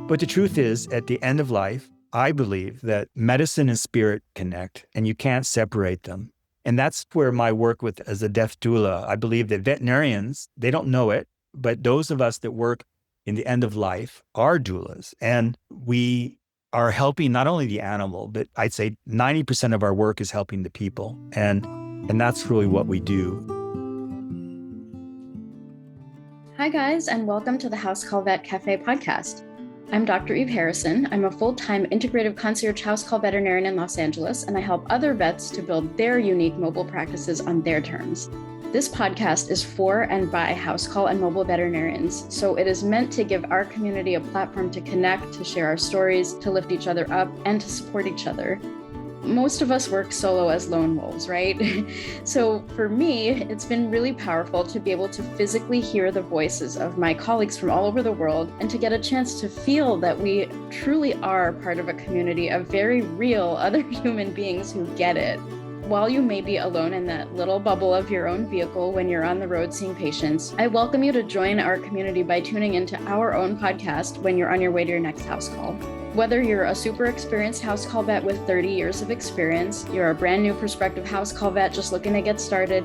But the truth is, at the end of life, I believe that medicine and spirit connect, and you can't separate them. And that's where my work with as a death doula, I believe that veterinarians, they don't know it, but those of us that work in the end of life are doulas. And we are helping not only the animal, but I'd say 90% of our work is helping the people. And that's really what we do. Hi, guys, and welcome to the House Call Vet Cafe podcast. I'm Dr. Eve Harrison. I'm a full-time integrative concierge house call veterinarian in Los Angeles, and I help other vets to build their unique mobile practices on their terms. This podcast is for and by house call and mobile veterinarians, so it is meant to give our community a platform to connect, to share our stories, to lift each other up, and to support each other. Most of us work solo as lone wolves, right? So for me, it's been really powerful to be able to physically hear the voices of my colleagues from all over the world and to get a chance to feel that we truly are part of a community of very real other human beings who get it. While you may be alone in that little bubble of your own vehicle when you're on the road seeing patients, I welcome you to join our community by tuning into our own podcast when you're on your way to your next house call. Whether you're a super experienced house call vet with 30 years of experience, you're a brand new prospective house call vet just looking to get started,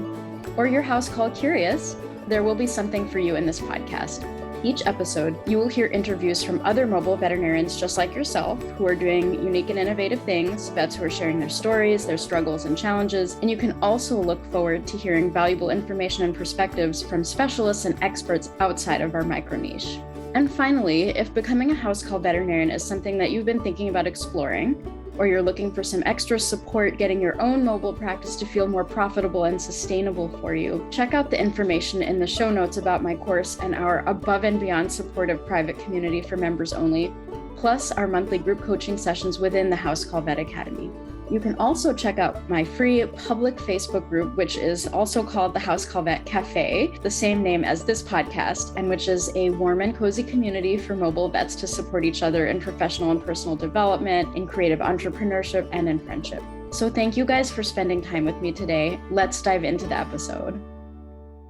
or you're house call curious, there will be something for you in this podcast. Each episode, you will hear interviews from other mobile veterinarians just like yourself who are doing unique and innovative things, vets who are sharing their stories, their struggles and challenges, and you can also look forward to hearing valuable information and perspectives from specialists and experts outside of our micro niche. And finally, if becoming a house call veterinarian is something that you've been thinking about exploring, or you're looking for some extra support getting your own mobile practice to feel more profitable and sustainable for you, check out the information in the show notes about my course and our above and beyond supportive private community for members only, plus our monthly group coaching sessions within the House Call Vet Academy. You can also check out my free public Facebook group, which is also called the House Call Vet Cafe, the same name as this podcast, and which is a warm and cozy community for mobile vets to support each other in professional and personal development, in creative entrepreneurship, and in friendship. So thank you guys for spending time with me today. Let's dive into the episode.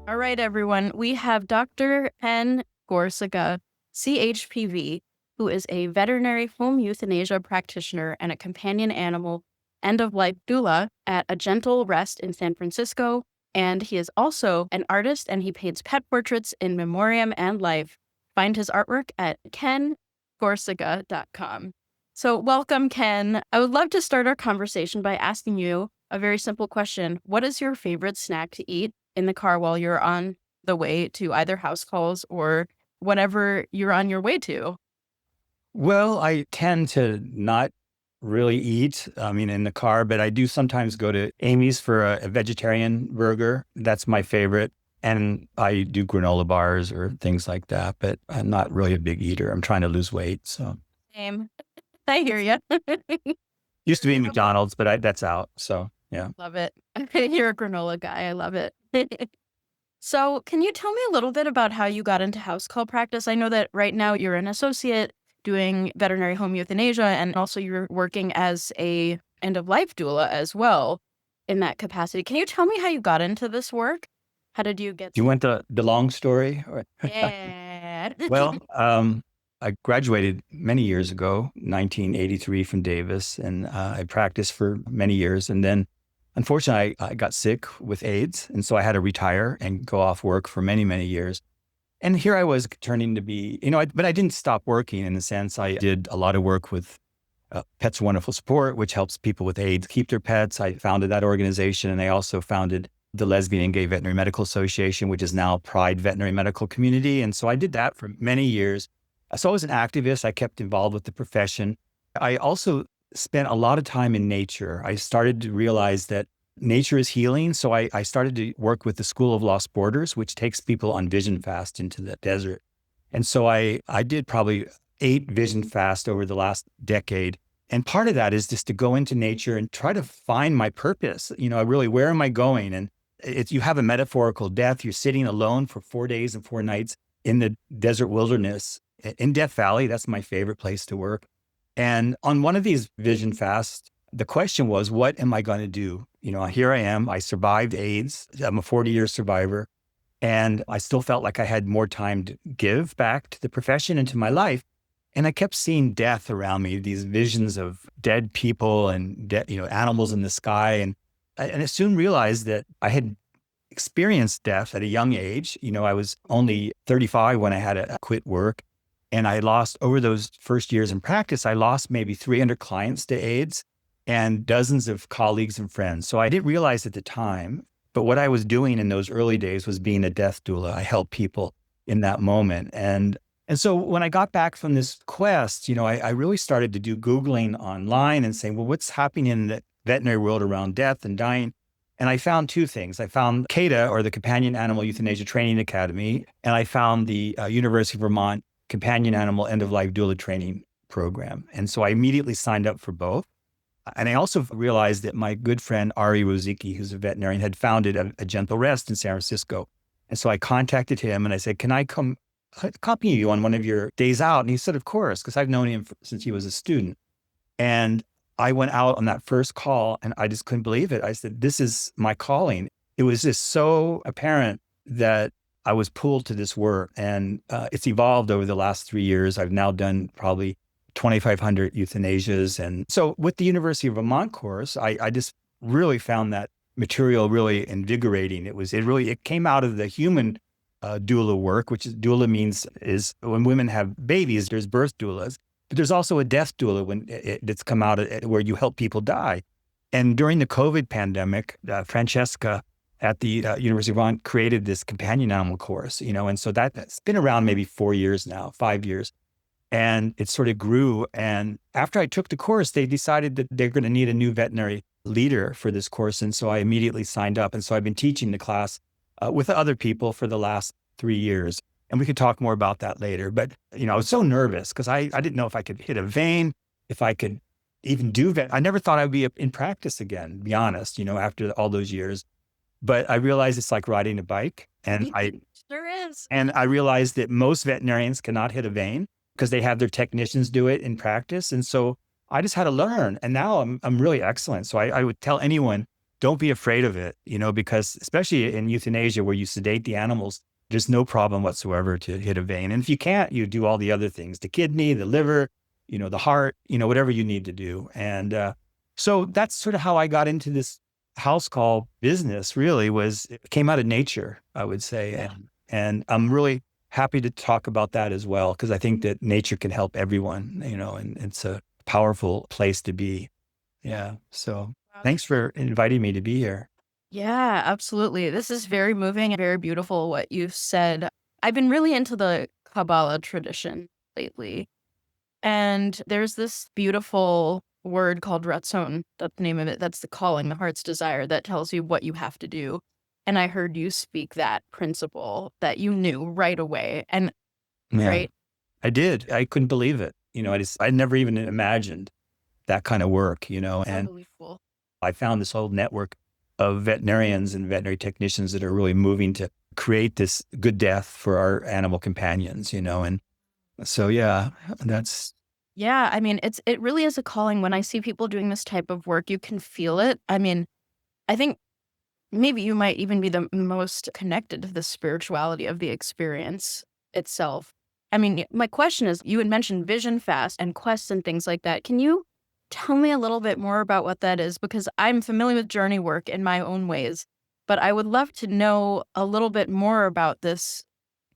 All right, everyone. We have Dr. Ken Gorczyca, CHPV, who is a veterinary home euthanasia practitioner and a companion animal end-of-life doula at A Gentle Rest in San Francisco, and he is also an artist and he paints pet portraits in memoriam and life. Find his artwork at kengorczyca.com. So welcome, Ken. I would love to start our conversation by asking you a very simple question. What is your favorite snack to eat in the car while you're on the way to either house calls or whatever you're on your way to? Well, I tend to not really eat, in the car, but I do sometimes go to Amy's for a vegetarian burger. That's my favorite. And I do granola bars or things like that, but I'm not really a big eater. I'm trying to lose weight, so. Same. I hear you. Used to be McDonald's, but that's out, so yeah. Love it. You're a granola guy. I love it. So can you tell me a little bit about how you got into house call practice? I know that right now you're an associate doing veterinary home euthanasia, and also you're working as a end-of-life doula as well in that capacity. Can you tell me how you got into this work? How did you get? You want the long story? Yeah. Well, I graduated many years ago, 1983 from Davis, and I practiced for many years. And then, unfortunately, I got sick with AIDS, and so I had to retire and go off work for many, many years. And here I was turning to be, but I didn't stop working in the sense I did a lot of work with Pets Wonderful Support, which helps people with AIDS keep their pets. I founded that organization, and I also founded the Lesbian and Gay Veterinary Medical Association, which is now Pride Veterinary Medical Community. And so I did that for many years. So I was an activist. I kept involved with the profession. I also spent a lot of time in nature. I started to realize that nature is healing. So I started to work with the School of Lost Borders, which takes people on vision fast into the desert. And so I did probably 8 vision fasts over the last decade. And part of that is just to go into nature and try to find my purpose. Really, where am I going? And you have a metaphorical death. You're sitting alone for 4 days and 4 nights in the desert wilderness in Death Valley. That's my favorite place to work. And on one of these vision fasts, the question was, what am I going to do? Here I am. I survived AIDS. I'm a 40-year survivor. And I still felt like I had more time to give back to the profession and to my life. And I kept seeing death around me, these visions of dead people and animals in the sky. And I soon realized that I had experienced death at a young age. I was only 35 when I had to quit work. And I lost, over those first years in practice, I lost maybe 300 clients to AIDS and dozens of colleagues and friends. So I didn't realize at the time, but what I was doing in those early days was being a death doula. I helped people in that moment. And so when I got back from this quest, I really started to do Googling online and saying, well, what's happening in the veterinary world around death and dying? And I found two things. I found CADA, or the Companion Animal Euthanasia Training Academy, and I found the University of Vermont Companion Animal End-of-Life Doula Training Program. And so I immediately signed up for both. And I also realized that my good friend, Ari Rozicki, who's a veterinarian, had founded a Gentle Rest in San Francisco. And so I contacted him and I said, can I come accompany you on one of your days out? And he said, of course, because I've known him since he was a student. And I went out on that first call and I just couldn't believe it. I said, this is my calling. It was just so apparent that I was pulled to this work. And it's evolved over the last 3 years. I've now done probably 2,500 euthanasias. And so with the University of Vermont course, I just really found that material really invigorating. It came out of the human doula work, which is doula is when women have babies, there's birth doulas, but there's also a death doula when it's come out where you help people die. And during the COVID pandemic, Francesca at the University of Vermont created this companion animal course, and so that's been around maybe 4 years now, 5 years. And it sort of grew. And after I took the course, they decided that they're going to need a new veterinary leader for this course. And so I immediately signed up. And so I've been teaching the class with other people for the last 3 years. And we could talk more about that later. But, I was so nervous because I didn't know if I could hit a vein, if I could even do vet. I never thought I'd be in practice again, to be honest, after all those years. But I realized it's like riding a bike. And Sure is. And I realized that most veterinarians cannot hit a vein because they have their technicians do it in practice. And so I just had to learn. And now I'm really excellent. So I would tell anyone, don't be afraid of it, because especially in euthanasia where you sedate the animals, there's no problem whatsoever to hit a vein. And if you can't, you do all the other things, the kidney, the liver, the heart, whatever you need to do. And so that's sort of how I got into this house call business. Really it came out of nature, I would say. Yeah. And I'm really happy to talk about that as well, because I think that nature can help everyone, and it's a powerful place to be. Yeah. So thanks for inviting me to be here. Yeah, absolutely. This is very moving and very beautiful what you've said. I've been really into the Kabbalah tradition lately. And there's this beautiful word called ratzon. That's the name of it. That's the calling, the heart's desire that tells you what you have to do. And I heard you speak that principle that you knew right away. And Yeah, right. I did. I couldn't believe it. I never even imagined that kind of work, and Unbelievable. I found this whole network of veterinarians and veterinary technicians that are really moving to create this good death for our animal companions, and so, yeah, that's. Yeah, I mean, it really is a calling. When I see people doing this type of work, you can feel it. I mean, I think maybe you might even be the most connected to the spirituality of the experience itself. I mean, my question is, you had mentioned Vision Fast and quests and things like that. Can you tell me a little bit more about what that is? Because I'm familiar with journey work in my own ways, but I would love to know a little bit more about this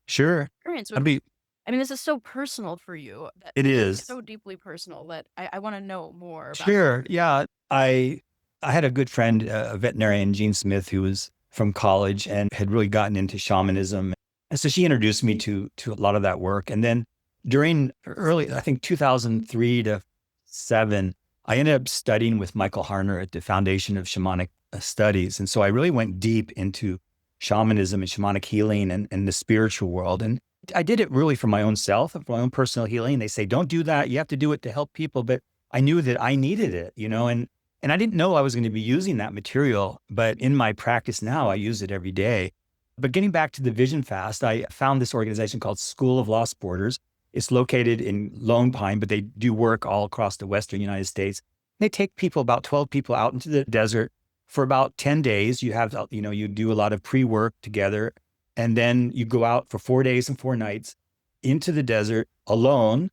Sure. experience. I'd be. I mean, this is so personal for you. It is. So deeply personal that I want to know more about. Sure. Yeah. I had a good friend, a veterinarian, Jean Smith, who was from college and had really gotten into shamanism. And so she introduced me to a lot of that work. And then during I think 2003 to 7, I ended up studying with Michael Harner at the Foundation of Shamanic Studies. And so I really went deep into shamanism and shamanic healing and the spiritual world. And I did it really for my own self, for my own personal healing. They say, don't do that. You have to do it to help people. But I knew that I needed it, and I didn't know I was going to be using that material. But in my practice now, I use it every day. But getting back to the Vision Fast, I found this organization called School of Lost Borders. It's located in Lone Pine, but they do work all across the Western United States. They take about 12 people out into the desert for about 10 days. You have, you do a lot of pre-work together. And then you go out for 4 days and 4 nights into the desert alone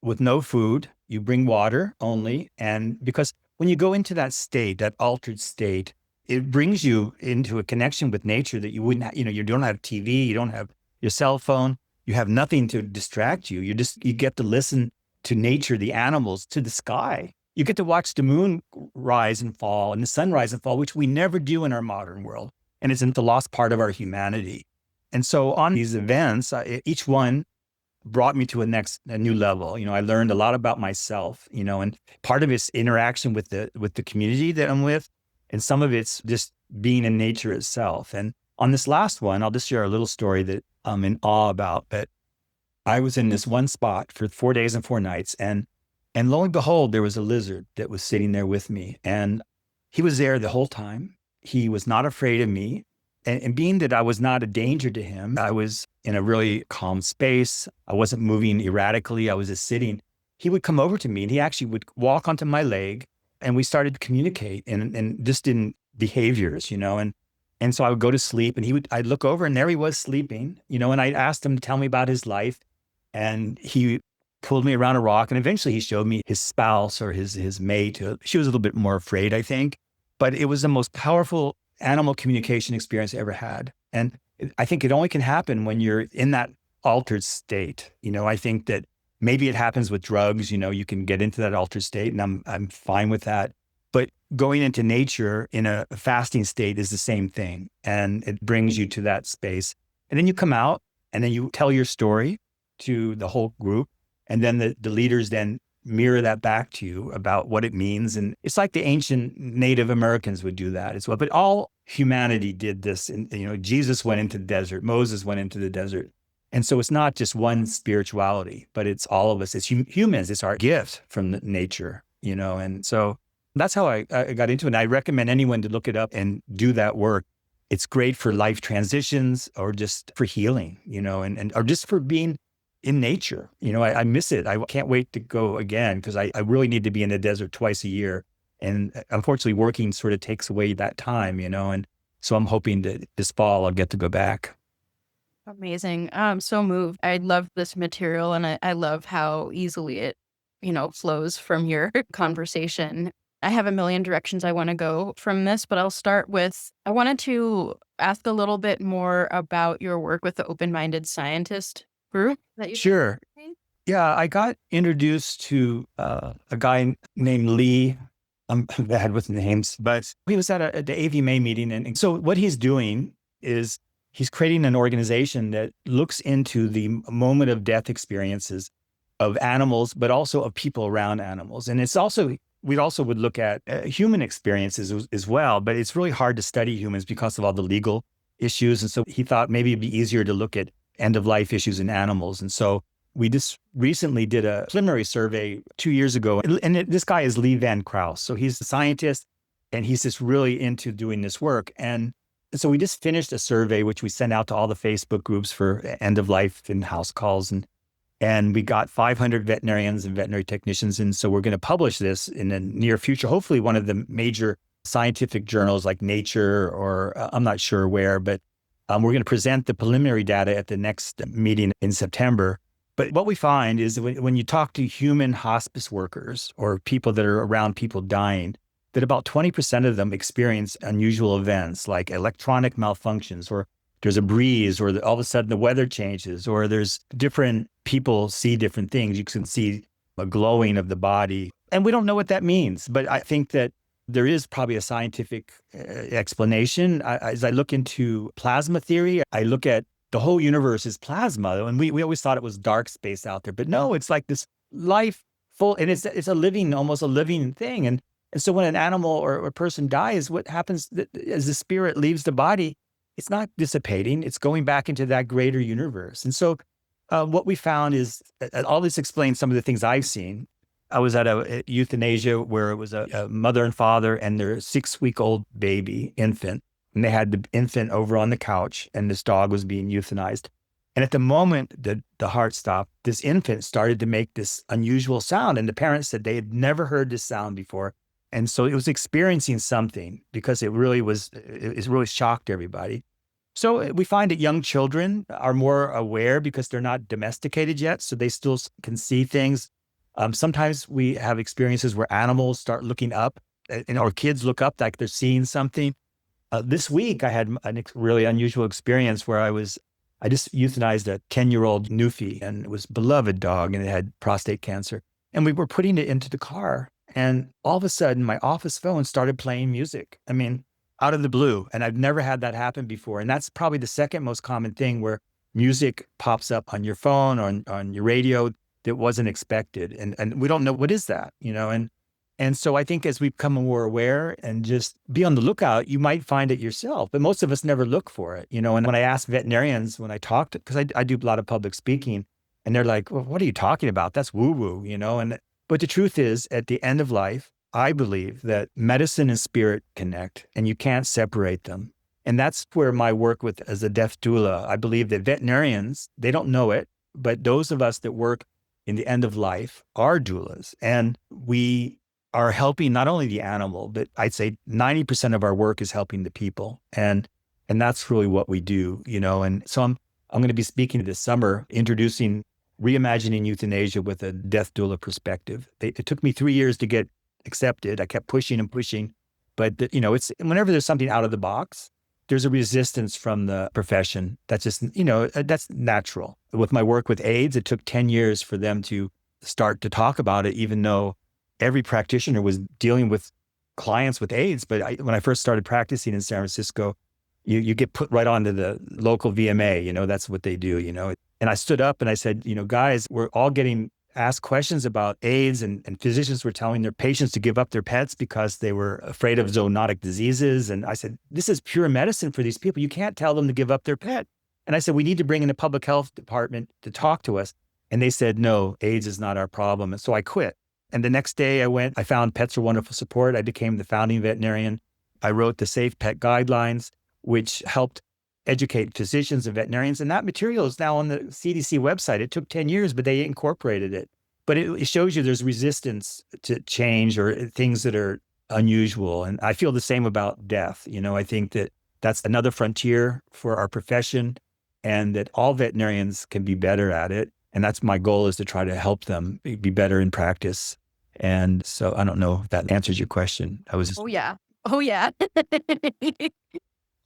with no food. You bring water only. And because when you go into that state, that altered state, it brings you into a connection with nature that you wouldn't, you don't have TV, you don't have your cell phone, you have nothing to distract you. You get to listen to nature, the animals, to the sky. You get to watch the moon rise and fall and the sun rise and fall, which we never do in our modern world. And it's the lost part of our humanity. And so on these events, each one brought me to a new level. I learned a lot about myself, and part of it's interaction with the community that I'm with. And some of it's just being in nature itself. And on this last one, I'll just share a little story that I'm in awe about. But I was in this one spot for 4 days and 4 nights. And lo and behold, there was a lizard that was sitting there with me. And he was there the whole time. He was not afraid of me. And being that I was not a danger to him, I was in a really calm space. I wasn't moving erratically. I was just sitting. He would come over to me and he actually would walk onto my leg and we started to communicate and just in behaviors, and so I would go to sleep and I'd look over and there he was sleeping, and I asked him to tell me about his life and he pulled me around a rock and eventually he showed me his spouse or his mate. She was a little bit more afraid, I think, but it was the most powerful animal communication experience I ever had. And I think it only can happen when you're in that altered state. I think that maybe it happens with drugs, you can get into that altered state and I'm fine with that. But going into nature in a fasting state is the same thing. And it brings you to that space. And then you come out and then you tell your story to the whole group. And then the leaders then mirror that back to you about what it means. And it's like the ancient Native Americans would do that as well. But all humanity did this. And, Jesus went into the desert. Moses went into the desert. And so it's not just one spirituality, but it's all of us. It's humans. It's our gift from nature, and so that's how I got into it. And I recommend anyone to look it up and do that work. It's great for life transitions or just for healing, and or just for being in nature. I miss it. I can't wait to go again because I really need to be in the desert twice a year. And unfortunately, working sort of takes away that time, and so I'm hoping that this fall I'll get to go back. Amazing. I'm so moved. I love this material and I love how easily it, flows from your conversation. I have a million directions I want to go from this, but I'll start with, I wanted to ask a little bit more about your work with the open-minded scientist group that you Sure. Yeah, I got introduced to a guy named Lee. I'm bad with names, but he was at the AVMA meeting. And so what he's doing is he's creating an organization that looks into the moment of death experiences of animals, but also of people around animals. And it's also, we also would look at human experiences as well, but it's really hard to study humans because of all the legal issues. And so he thought maybe it'd be easier to look at end-of-life issues in animals. And so we just recently did a preliminary survey 2 years ago. And this guy is Lee Van Kraus. So he's a scientist and he's just really into doing this work. And so we just finished a survey, which we sent out to all the Facebook groups for end of life and house calls. And we got 500 veterinarians and veterinary technicians. And so we're going to publish this in the near future, hopefully one of the major scientific journals like Nature or I'm not sure where, but we're going to present the preliminary data at the next meeting in September. But what we find is that when you talk to human hospice workers or people that are around people dying, that about 20% of them experience unusual events like electronic malfunctions, or there's a breeze, or all of a sudden the weather changes, or there's different people see different things. You can see a glowing of the body. And we don't know what that means, but I think that there is probably a scientific explanation. As I look into plasma theory, I look at the whole universe is plasma. And we always thought it was dark space out there, but no, it's like this life full, and it's a living, almost a living thing. And so when an animal or a person dies, what happens as the spirit leaves the body, it's not dissipating, it's going back into that greater universe. And so what we found is, all this explains some of the things I've seen. I was at a euthanasia where it was a mother and father and their 6-week-old baby infant. And they had the infant over on the couch and this dog was being euthanized. And at the moment that the heart stopped, this infant started to make this unusual sound. And the parents said they had never heard this sound before. And so it was experiencing something because it really shocked everybody. So we find that young children are more aware because they're not domesticated yet. So they still can see things. Sometimes we have experiences where animals start looking up and our kids look up like they're seeing something. This week, I had a really unusual experience where I just euthanized a 10-year-old Newfie, and it was a beloved dog, and it had prostate cancer. And we were putting it into the car, and all of a sudden, my office phone started playing music. I mean, out of the blue. And I've never had that happen before. And that's probably the second most common thing, where music pops up on your phone or on your radio that wasn't expected. And we don't know what is that, and so I think as we become more aware and just be on the lookout, you might find it yourself. But most of us never look for it, And when I ask veterinarians, when I talk to, because I do a lot of public speaking, and they're like, well, what are you talking about? That's woo-woo, But the truth is, at the end of life, I believe that medicine and spirit connect, and you can't separate them. And that's where my work as a death doula, I believe that veterinarians, they don't know it, but those of us that work in the end of life are doulas. And we are helping not only the animal, but I'd say 90% of our work is helping the people. And that's really what we do, And so I'm going to be speaking this summer, introducing reimagining euthanasia with a death doula perspective. It took me 3 years to get accepted. I kept pushing and pushing, but it's whenever there's something out of the box, there's a resistance from the profession. That's just, that's natural. With my work with AIDS, it took 10 years for them to start to talk about it, even though every practitioner was dealing with clients with AIDS. But when I first started practicing in San Francisco, you get put right onto the local VMA, that's what they do, And I stood up and I said, guys, we're all getting asked questions about AIDS, and physicians were telling their patients to give up their pets because they were afraid of zoonotic diseases. And I said, this is pure medicine for these people. You can't tell them to give up their pet. And I said, we need to bring in a public health department to talk to us. And they said, no, AIDS is not our problem. And so I quit. And the next day I found Pets Are Wonderful Support. I became the founding veterinarian. I wrote the Safe Pet Guidelines, which helped educate physicians and veterinarians. And that material is now on the CDC website. It took 10 years, but they incorporated it. But it shows you there's resistance to change or things that are unusual. And I feel the same about death. I think that that's another frontier for our profession, and that all veterinarians can be better at it. And that's my goal, is to try to help them be better in practice. And so I don't know if that answers your question. Oh, yeah. Oh, yeah.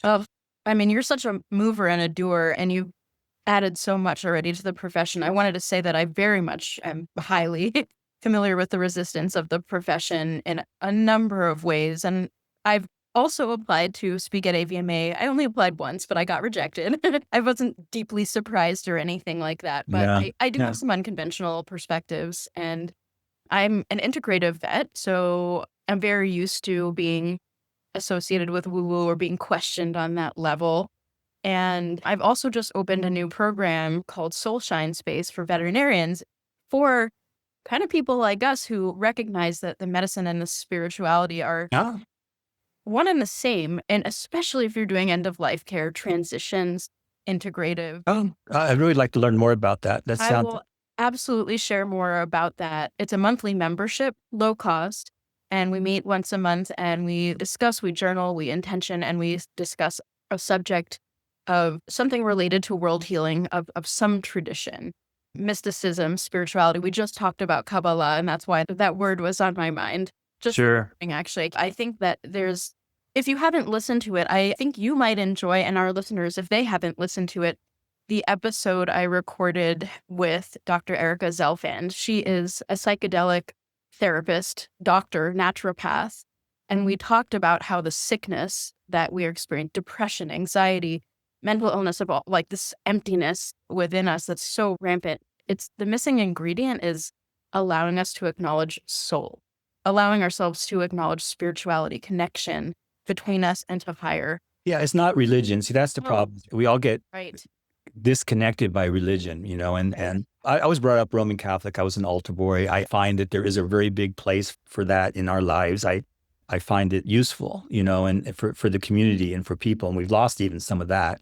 I mean, you're such a mover and a doer, and you've added so much already to the profession. I wanted to say that I very much am highly familiar with the resistance of the profession in a number of ways. And I've also applied to speak at AVMA. I only applied once, but I got rejected. I wasn't deeply surprised or anything like that. But Yeah. I do have some unconventional perspectives, and I'm an integrative vet, so I'm very used to being associated with woo-woo or being questioned on that level. And I've also just opened a new program called Soulshine Space for veterinarians, for kind of people like us who recognize that the medicine and the spirituality are Yeah. one and the same. And especially if you're doing end-of-life care, transitions, integrative. Oh, I'd really like to learn more about that. That I sounds will absolutely share more about that. It's a monthly membership, low cost. And we meet once a month, and we discuss, we journal, we intention, and we discuss a subject of something related to world healing of some tradition, mysticism, spirituality. We just talked about Kabbalah, and that's why that word was on my mind. Sure. Actually, I think that if you haven't listened to it, I think you might enjoy, and our listeners, if they haven't listened to it, the episode I recorded with Dr. Erica Zelfand. She is a psychedelic therapist, doctor, naturopath. And we talked about how the sickness that we are experiencing, depression, anxiety, mental illness, of all, like this emptiness within us that's so rampant. It's the missing ingredient is allowing us to acknowledge soul, allowing ourselves to acknowledge spirituality, connection between us and to higher. Yeah, it's not religion. See, that's the problem. We all get Right. disconnected by religion, and I was brought up Roman Catholic. I was an altar boy. I find that there is a very big place for that in our lives. I find it useful, and for the community and for people. And we've lost even some of that,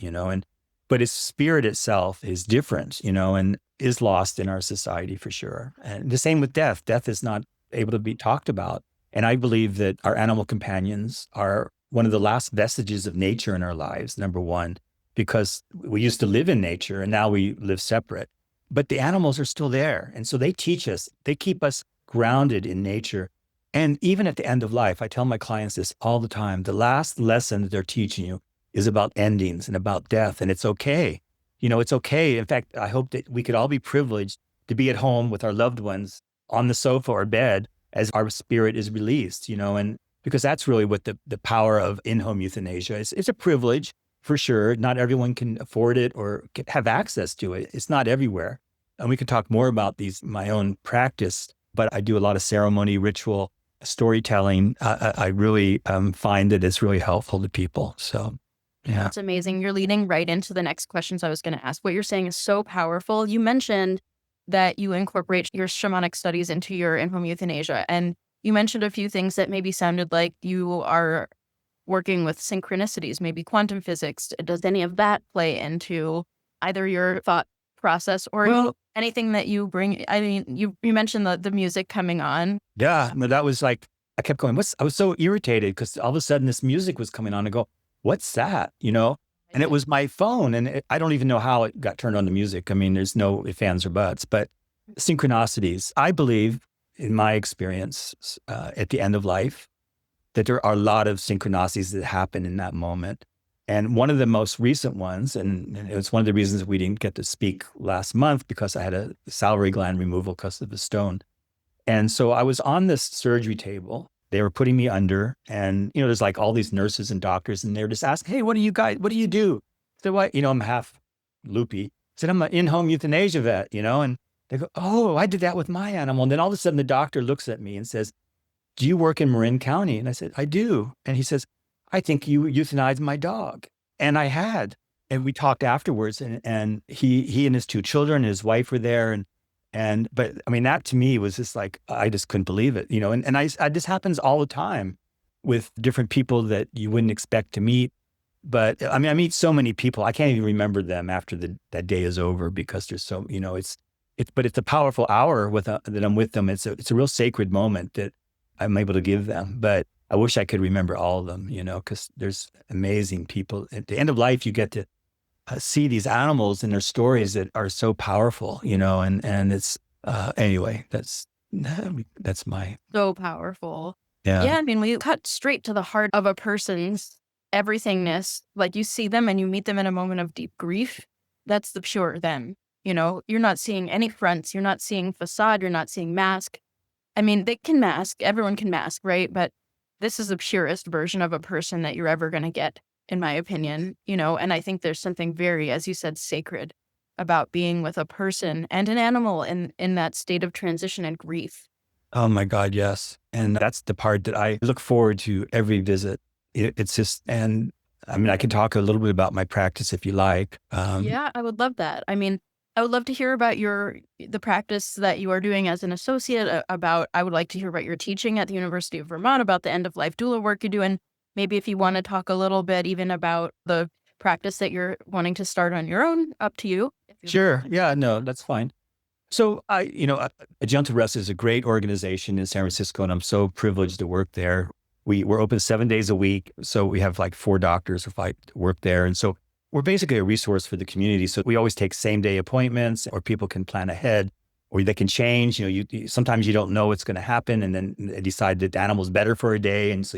but its spirit itself is different, and is lost in our society for sure. And the same with death. Death is not able to be talked about. And I believe that our animal companions are one of the last vestiges of nature in our lives, number one, because we used to live in nature and now we live separate. but the animals are still there. And so they teach us, they keep us grounded in nature. And even at the end of life, I tell my clients this all the time. The last lesson that they're teaching you is about endings and about death. And it's okay. It's okay. In fact, I hope that we could all be privileged to be at home with our loved ones on the sofa or bed as our spirit is released, and because that's really what the power of in-home euthanasia is. It's a privilege for sure. Not everyone can afford it or have access to it. It's not everywhere. And we can talk more about my own practice, but I do a lot of ceremony, ritual, storytelling. I really find that it's really helpful to people. So, yeah. That's amazing. You're leading right into the next questions I was going to ask. What you're saying is so powerful. You mentioned that you incorporate your shamanic studies into your in-home euthanasia. And you mentioned a few things that maybe sounded like you are working with synchronicities, maybe quantum physics. Does any of that play into either your thought process or anything that you bring? I mean, you mentioned the music coming on. Yeah, no, that was like, I kept going, I was so irritated because all of a sudden this music was coming on. I go, what's that? And it was my phone, and I don't even know how it got turned on the music. I mean, there's no ifs, ands, or buts, but synchronicities. I believe, in my experience, at the end of life, that there are a lot of synchronicities that happen in that moment. And one of the most recent ones, and it's one of the reasons we didn't get to speak last month because I had a salivary gland removal because of a stone. And so I was on this surgery table. They were putting me under, and, there's like all these nurses and doctors, and they're just asking, hey, what do you do? So what, I'm half loopy. I said, I'm an in-home euthanasia vet, and they go, oh, I did that with my animal. And then all of a sudden the doctor looks at me and says, do you work in Marin County? And I said, I do. And he says, I think you euthanized my dog. And I had. And we talked afterwards, and he and his 2 children and his wife were there. But I mean, that to me was just like, I just couldn't believe it, and this happens all the time with different people that you wouldn't expect to meet. But I mean, I meet so many people, I can't even remember them after that day is over because there's so, but it's a powerful hour that I'm with them. It's a real sacred moment that I'm able to give them. But I wish I could remember all of them, because there's amazing people. At the end of life, you get to see these animals and their stories that are so powerful, and it's, anyway, that's my. So powerful. Yeah. Yeah. I mean, we cut straight to the heart of a person's everythingness. Like you see them and you meet them in a moment of deep grief. That's the pure them. You're not seeing any fronts. You're not seeing facade. You're not seeing mask. I mean, they can mask. Everyone can mask, right? But this is the purest version of a person that you're ever going to get, in my opinion, and I think there's something very, as you said, sacred about being with a person and an animal in that state of transition and grief. Oh my God, yes. And that's the part that I look forward to every visit. It's just, and I mean, I can talk a little bit about my practice if you like. Yeah, I would love that. I mean, I would love to hear about the practice that you are doing as an associate. I would like to hear about your teaching at the University of Vermont, about the end of life doula work you're doing. Maybe if you want to talk a little bit even about the practice that you're wanting to start on your own, up to you. Sure. Yeah, no, that's fine. So Adjunctive Rest is a great organization in San Francisco, and I'm so privileged to work there. We're open 7 days a week. So we have like 4 doctors or 5 work there. And so we're basically a resource for the community. So we always take same day appointments, or people can plan ahead, or they can change. Sometimes you don't know what's going to happen, and then they decide that the animal's better for a day. And so,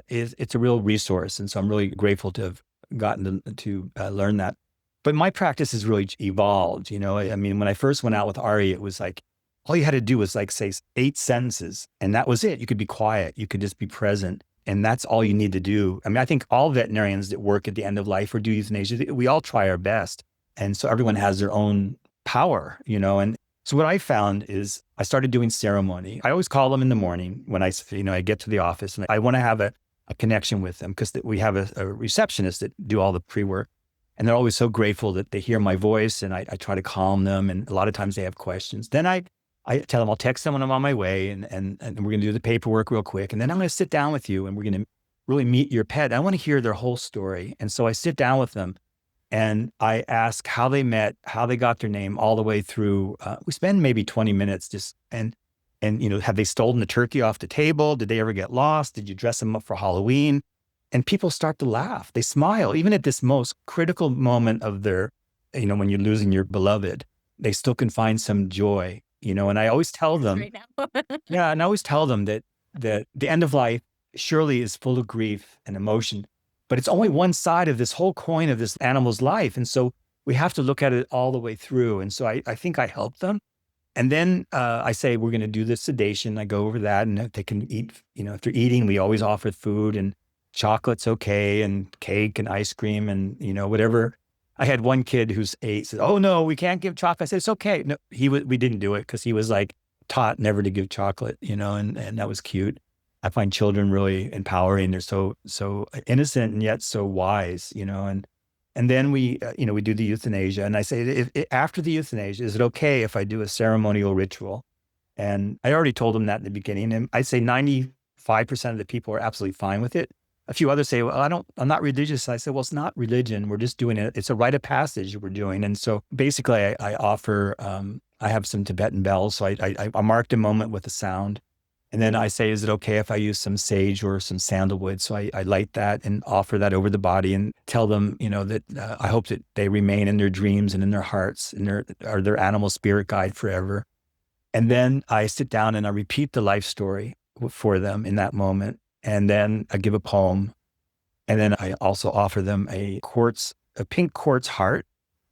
it's a real resource. And so I'm really grateful to have gotten to learn that. But my practice has really evolved. I mean, when I first went out with Ari, it was like, all you had to do was like say 8 sentences, and that was it. You could be quiet. You could just be present. And that's all you need to do. I mean, I think all veterinarians that work at the end of life or do euthanasia, we all try our best. And so everyone has their own power, and so what I found is I started doing ceremony. I always call them in the morning when I get to the office, and I want to have a connection with them because we have a receptionist that do all the pre-work. And they're always so grateful that they hear my voice, and I try to calm them. And a lot of times they have questions. Then I tell them I'll text them when I'm on my way, and we're going to do the paperwork real quick. And then I'm going to sit down with you, and we're going to really meet your pet. I want to hear their whole story. And so I sit down with them, and I ask how they met, how they got their name, all the way through. We spend maybe 20 minutes just, and have they stolen the turkey off the table? Did they ever get lost? Did you dress them up for Halloween? And people start to laugh. They smile, even at this most critical moment of their, when you're losing your beloved. they still can find some joy, and I always tell them, right now. yeah, and I always tell them that the end of life surely is full of grief and emotion, but it's only one side of this whole coin of this animal's life. And so we have to look at it all the way through. And so I think I help them. And then I say, we're going to do the sedation. I go over that, and if they can eat, if they're eating, we always offer food, and chocolate's okay, and cake and ice cream, and, whatever. I had one kid who's 8 said, "Oh no, we can't give chocolate." I said, "It's okay." No, we didn't do it because he was like taught never to give chocolate, and that was cute. I find children really empowering. They're so innocent and yet so wise, and then we do the euthanasia. And I say, after the euthanasia, is it okay if I do a ceremonial ritual? And I already told them that in the beginning. And I'd say 95% of the people are absolutely fine with it. A few others say, well, I'm not religious. I said, well, it's not religion. We're just doing it. It's a rite of passage we're doing. And so basically I offer, I have some Tibetan bells. So I marked a moment with a sound. And then I say, is it okay if I use some sage or some sandalwood? So I light that and offer that over the body and tell them, that I hope that they remain in their dreams and in their hearts and their animal spirit guide forever. And then I sit down and I repeat the life story for them in that moment. And then I give a poem. And then I also offer them a pink quartz heart.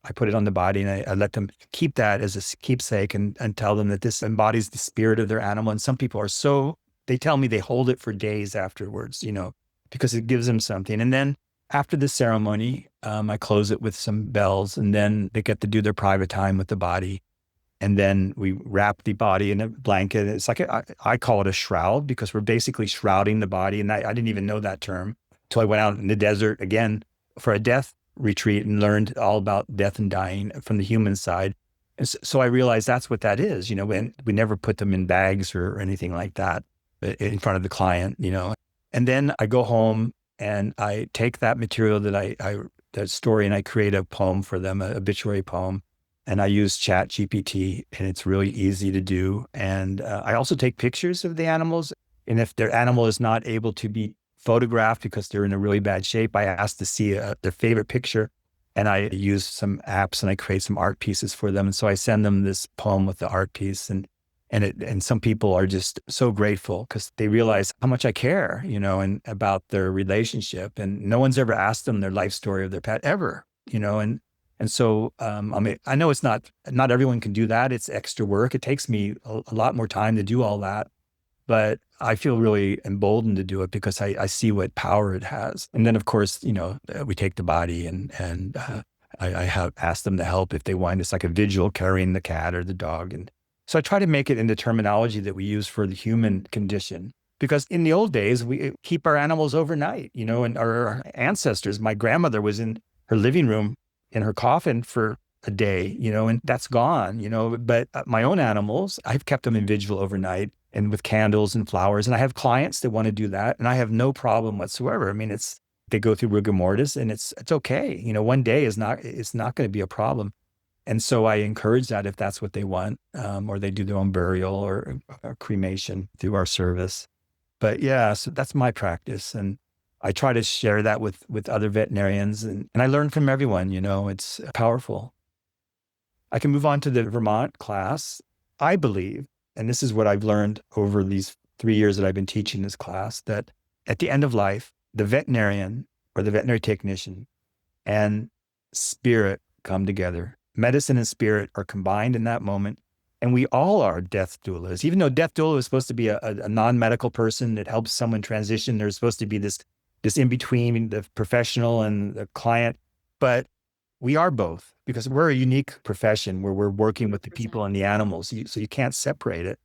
I put it on the body, and I let them keep that as a keepsake and tell them that this embodies the spirit of their animal. And some people they tell me they hold it for days afterwards, because it gives them something. And then after the ceremony, I close it with some bells, and then they get to do their private time with the body. And then we wrap the body in a blanket. It's like, I call it a shroud, because we're basically shrouding the body. And I didn't even know that term until I went out in the desert again for a death retreat and learned all about death and dying from the human side. And so I realized that's what that is, and we never put them in bags or anything like that in front of the client, And then I go home and I take that material that story, and I create a poem for them, an obituary poem. And I use ChatGPT, and it's really easy to do. And I also take pictures of the animals. And if their animal is not able to be photographed because they're in a really bad shape, I ask to see their favorite picture, and I use some apps and I create some art pieces for them. And so I send them this poem with the art piece, and some people are just so grateful because they realize how much I care, and about their relationship. And no one's ever asked them their life story of their pet ever, and so I know it's not everyone can do that. It's extra work. It takes me a lot more time to do all that. But I feel really emboldened to do it because I see what power it has. And then, of course, we take the body, and I have asked them to help if they want. It's like a vigil carrying the cat or the dog. And so I try to make it in the terminology that we use for the human condition. Because in the old days, we keep our animals overnight, and our ancestors, my grandmother was in her living room in her coffin for a day, and that's gone, But my own animals, I've kept them in vigil overnight, and with candles and flowers. And I have clients that want to do that, and I have no problem whatsoever. I mean, they go through rigor mortis, and it's okay. One day it's not going to be a problem. And so I encourage that if that's what they want, or they do their own burial or cremation through our service. But yeah, so that's my practice. And I try to share that with other veterinarians, and I learn from everyone, it's powerful. I can move on to the Vermont class. I believe, and this is what I've learned over these 3 years that I've been teaching this class, that at the end of life, the veterinarian or the veterinary technician and spirit come together. Medicine and spirit are combined in that moment. And we all are death doulas. Even though death doula is supposed to be a non-medical person that helps someone transition, there's supposed to be this in-between the professional and the client. But we are both, because we're a unique profession where we're working with the people and the animals. So you can't separate it.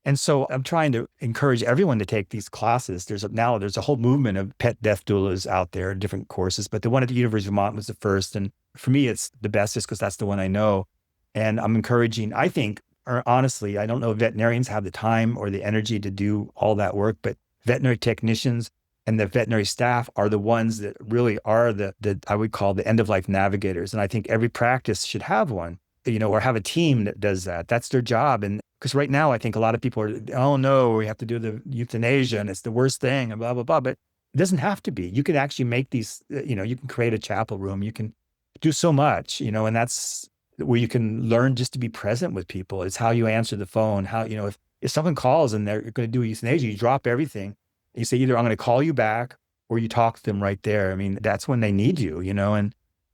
And so I'm trying to encourage everyone to take these classes. There's a whole movement of pet death doulas out there, different courses, but the one at the University of Vermont was the first. And for me, it's the best just because that's the one I know. And I'm encouraging, I think, or honestly, I don't know if veterinarians have the time or the energy to do all that work, but veterinary technicians and the veterinary staff are the ones that really are the I would call the end-of-life navigators. And I think every practice should have one, or have a team that does that. That's their job. And because right now, I think a lot of people are, oh no, we have to do the euthanasia and it's the worst thing and blah, blah, blah. But it doesn't have to be. You can actually make these, you can create a chapel room. You can do so much, and that's where you can learn just to be present with people. It's how you answer the phone, how, if someone calls and they're going to do euthanasia, you drop everything. You say either I'm going to call you back or you talk to them right there. I mean, that's when they need you,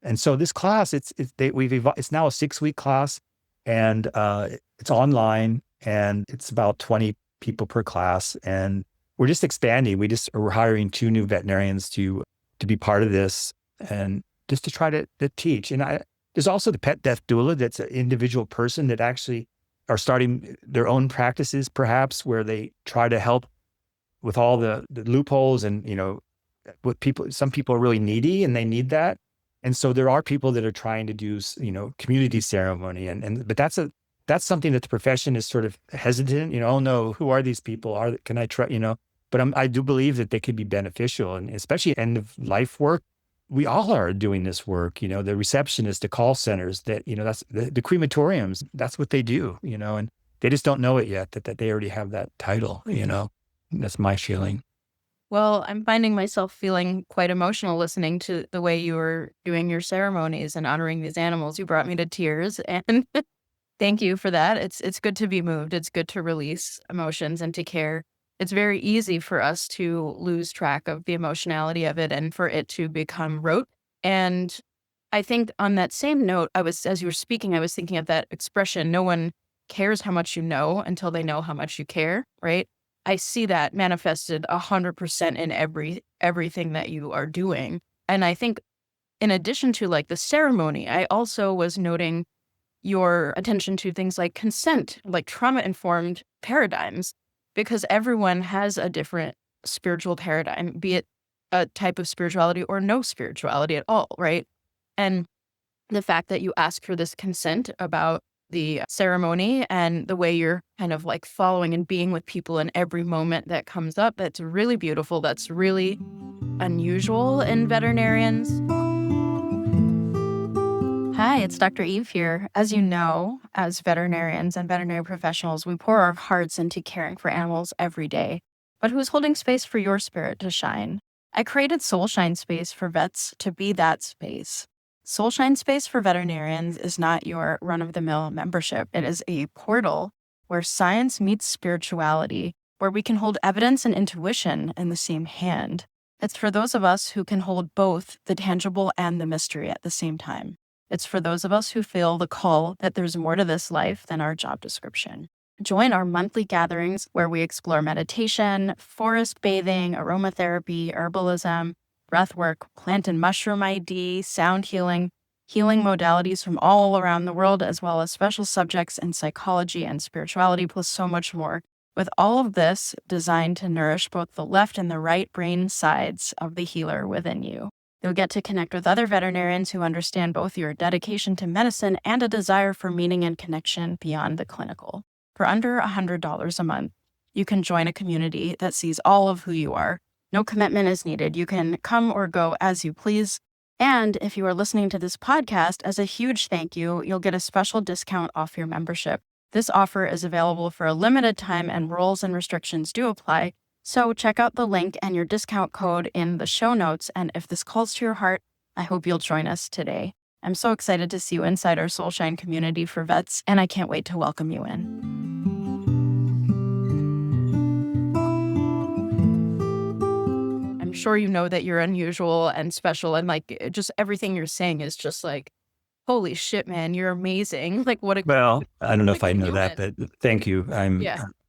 and so this class, it's now a 6-week class, and it's online, and it's about 20 people per class, and we're just expanding. We're hiring 2 new veterinarians to be part of this, and just to try to teach. And there's also the pet death doula. That's an individual person that actually are starting their own practices, perhaps, where they try to help with all the loopholes, and some people are really needy and they need that. And so there are people that are trying to do, community ceremony, but that's something that the profession is sort of hesitant. Oh no, who are these people? Can I try? But I do believe that they could be beneficial, and especially end of life work. We all are doing this work. The receptionists, the call centers, that's the crematoriums. That's what they do. And they just don't know it yet that they already have that title. That's my feeling. Well, I'm finding myself feeling quite emotional listening to the way you were doing your ceremonies and honoring these animals. You brought me to tears, and thank you for that. It's good to be moved. It's good to release emotions and to care. It's very easy for us to lose track of the emotionality of it and for it to become rote. And I think on that same note, as you were speaking, I was thinking of that expression, no one cares how much you know until they know how much you care, right? I see that manifested 100% in everything that you are doing. And I think in addition to like the ceremony, I also was noting your attention to things like consent, like trauma-informed paradigms, because everyone has a different spiritual paradigm, be it a type of spirituality or no spirituality at all, right? And the fact that you ask for this consent about the ceremony and the way you're kind of like following and being with people in every moment that comes up, that's really beautiful. That's really unusual in veterinarians. Hi, it's Dr. Eve here. As you know, as veterinarians and veterinary professionals, we pour our hearts into caring for animals every day. But who's holding space for your spirit to shine? I created Soulshine Space for vets to be that space. Soulshine Space for veterinarians is not your run-of-the-mill membership. It is a portal where science meets spirituality, where we can hold evidence and intuition in the same hand. It's for those of us who can hold both the tangible and the mystery at the same time. It's for those of us who feel the call that there's more to this life than our job description. Join our monthly gatherings where we explore meditation, forest bathing, aromatherapy, herbalism, breathwork, plant and mushroom ID, sound healing modalities from all around the world, as well as special subjects in psychology and spirituality, plus so much more. With all of this designed to nourish both the left and the right brain sides of the healer within you. You'll get to connect with other veterinarians who understand both your dedication to medicine and a desire for meaning and connection beyond the clinical. For under $100 a month, you can join a community that sees all of who you are. No commitment is needed. You can come or go as you please. And if you are listening to this podcast, as a huge thank you, you'll get a special discount off your membership. This offer is available for a limited time and rules and restrictions do apply. So check out the link and your discount code in the show notes. And if this calls to your heart, I hope you'll join us today. I'm so excited to see you inside our Soulshine community for vets, and I can't wait to welcome you in. I'm sure you know that you're unusual and special, and like just everything you're saying is just like, holy shit, man, you're amazing. Like Well, I don't know what if I a know that, human. but thank you.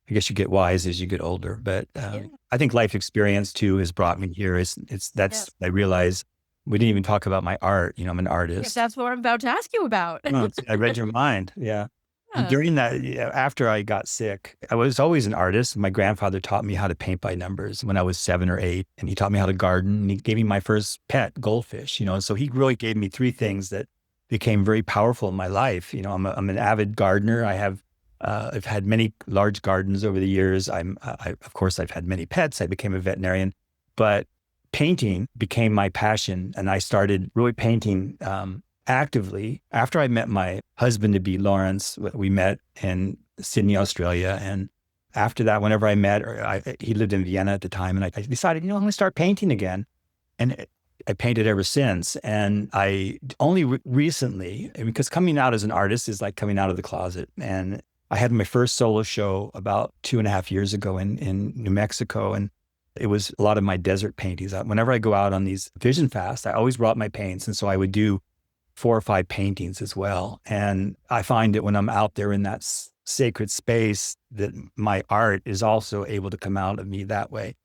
I guess you get wise as you get older, but I think life experience too has brought me here. Yes. I realize we didn't even talk about my art. I'm an Yes, artist. that's what I'm about to ask you about. Oh, I read your mind. Yeah. And Yeah. during that, after I got sick, I was always an artist. My grandfather taught me how to paint by numbers when I was 7 or 8, and he taught me how to garden. And he gave me my first pet, goldfish. So he really gave me 3 things that became very powerful in my life. I'm an avid gardener. I've had many large gardens over the years. Of course, I've had many pets. I became a veterinarian, but painting became my passion, and I started really painting actively after I met my husband-to-be, Lawrence. We met in Sydney, Australia, and after that, whenever I met, he lived in Vienna at the time, and I decided, I'm going to start painting again. And I painted ever since. And I only recently, because coming out as an artist is like coming out of the closet. And I had my first solo show about 2.5 years ago in New Mexico. And it was a lot of my desert paintings. Whenever I go out on these vision fasts, I always brought my paints. And so I would do 4 or 5 paintings as well. And I find that when I'm out there in that sacred space, that my art is also able to come out of me that way.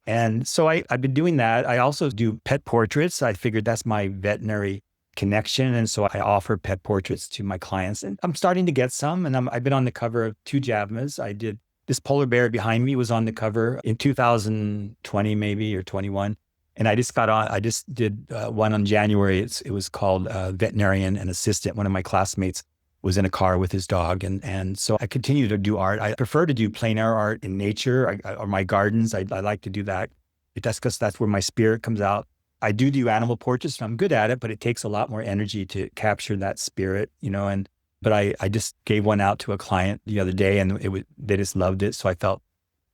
And so I've been doing that. I also do pet portraits. I figured that's my veterinary connection. And so I offer pet portraits to my clients. And I'm starting to get some. And I've been on the cover of 2 Javmas. I did this polar bear behind me was on the cover in 2020 maybe or 21. And I just did one on January. It was called Veterinarian and Assistant. One of my classmates was in a car with his dog. And so I continue to do art. I prefer to do plein air art in nature or my gardens. I like to do that. That's because that's where my spirit comes out. I do animal portraits, and I'm good at it, but it takes a lot more energy to capture that spirit, but I just gave one out to a client the other day, and they just loved it. So I felt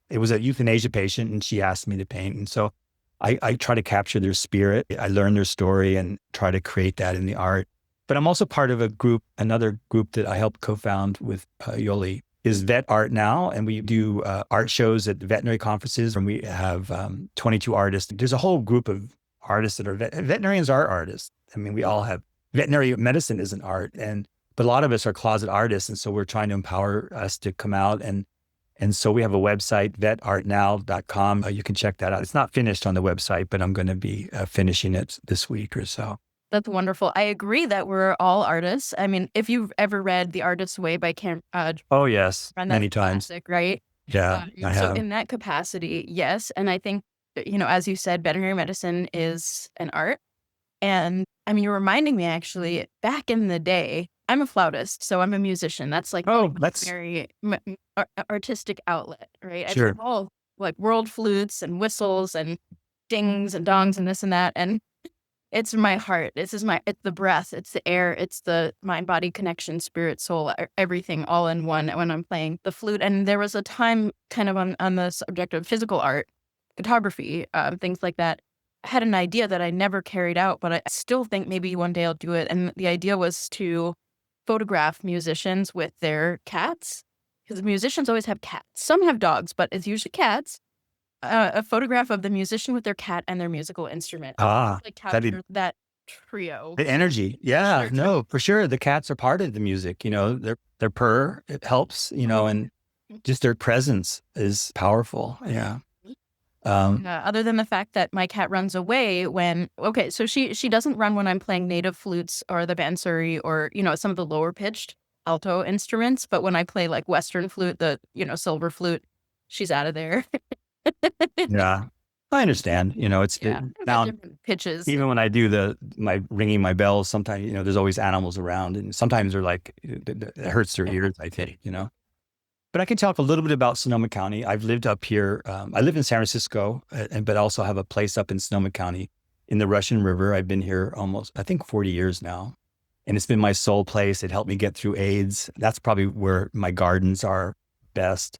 it was a euthanasia patient, and she asked me to paint. And so I try to capture their spirit. I learn their story and try to create that in the art. But I'm also part of another group that I helped co-found with Yoli is Vet Art Now. And we do art shows at veterinary conferences, and we have 22 artists. There's a whole group of artists that are veterinarians are artists. I mean, we all have veterinary medicine is an art, but a lot of us are closet artists. And so we're trying to empower us to come out. And so we have a website, vetartnow.com. You can check that out. It's not finished on the website, but I'm going to be finishing it this week or so. That's wonderful. I agree that we're all artists. I mean, if you've ever read The Artist's Way by oh, yes, many times. Classic, right? Yeah, I have. So in that capacity, yes. And I think, as you said, veterinary medicine is an art. And I mean, you're reminding me actually, back in the day, I'm a flautist, so I'm a musician. That's like that's very artistic outlet, right? Sure. I play all like world flutes and whistles and dings and dongs and this and that. And it's my heart. It's the breath. It's the air. It's the mind-body connection, spirit, soul, everything all in one when I'm playing the flute. And there was a time kind of on the subject of physical art, photography, things like that. I had an idea that I never carried out, but I still think maybe one day I'll do it. And the idea was to photograph musicians with their cats, because musicians always have cats. Some have dogs, but it's usually cats. A photograph of the musician with their cat and their musical instrument. Like capture that trio. The energy. Yeah, Sure. No, for sure. The cats are part of the music, their purr, it helps, and just their presence is powerful. Yeah. Other than the fact that my cat runs away so she doesn't run when I'm playing native flutes or the bansuri or, some of the lower pitched alto instruments. But when I play like Western flute, the, silver flute, she's out of there. Yeah, I understand. It's now different pitches. Even when I do my ringing my bells, sometimes, there's always animals around, and sometimes they're like, it hurts their ears, I think, But I can talk a little bit about Sonoma County. I've lived up here. I live in San Francisco, but also have a place up in Sonoma County in the Russian River. I've been here almost, I think, 40 years now. And it's been my soul place. It helped me get through AIDS. That's probably where my gardens are best.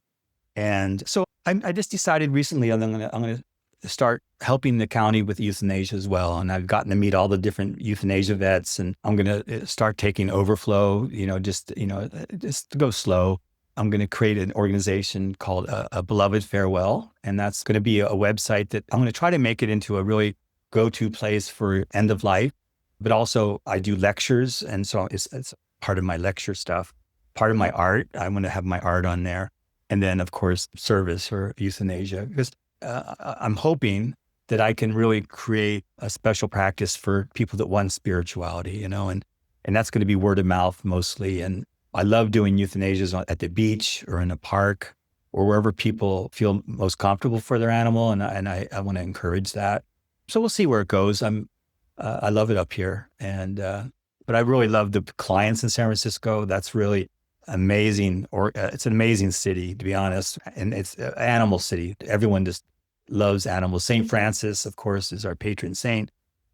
And so I just decided recently I'm going to start helping the county with euthanasia as well. And I've gotten to meet all the different euthanasia vets, and I'm going to start taking overflow, just to go slow. I'm going to create an organization called a Beloved Farewell. And that's going to be a website that I'm going to try to make it into a really go-to place for end of life. But also I do lectures. And so it's part of my lecture stuff, part of my art. I want to have my art on there. And then, of course, service or euthanasia, because I'm hoping that I can really create a special practice for people that want spirituality, and that's going to be word of mouth mostly. And I love doing euthanasias at the beach or in a park or wherever people feel most comfortable for their animal. And I want to encourage that. So we'll see where it goes. I love it up here. But I really love the clients in San Francisco. That's really amazing. It's an amazing city, to be honest. And it's an animal city. Everyone just loves animals. St. Francis, of course, is our patron saint.